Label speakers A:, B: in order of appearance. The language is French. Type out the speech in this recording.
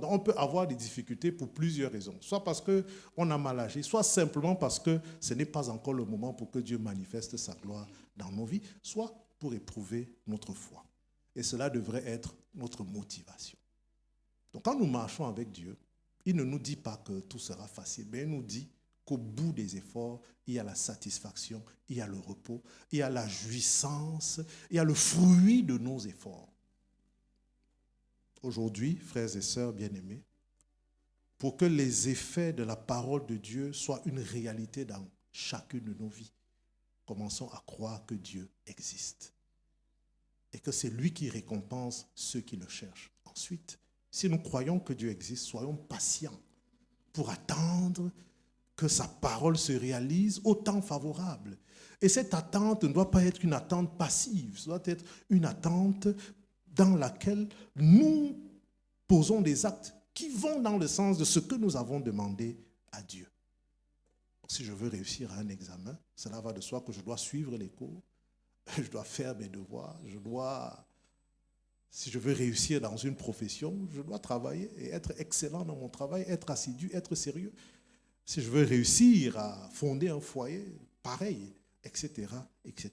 A: Donc, on peut avoir des difficultés pour plusieurs raisons. Soit parce qu'on a mal agi, soit simplement parce que ce n'est pas encore le moment pour que Dieu manifeste sa gloire dans nos vies, soit pour éprouver notre foi. Et cela devrait être notre motivation. Donc quand nous marchons avec Dieu, il ne nous dit pas que tout sera facile, mais il nous dit qu'au bout des efforts, il y a la satisfaction, il y a le repos, il y a la jouissance, il y a le fruit de nos efforts. Aujourd'hui, frères et sœurs bien-aimés, pour que les effets de la parole de Dieu soient une réalité dans chacune de nos vies, commençons à croire que Dieu existe et que c'est lui qui récompense ceux qui le cherchent. Ensuite, si nous croyons que Dieu existe, soyons patients pour attendre que sa parole se réalise au temps favorable. Et cette attente ne doit pas être une attente passive, ça doit être une attente dans laquelle nous posons des actes qui vont dans le sens de ce que nous avons demandé à Dieu. Si je veux réussir à un examen, cela va de soi que je dois suivre les cours, je dois faire mes devoirs, si je veux réussir dans une profession, je dois travailler et être excellent dans mon travail, être assidu, être sérieux. Si je veux réussir à fonder un foyer, pareil, etc., etc.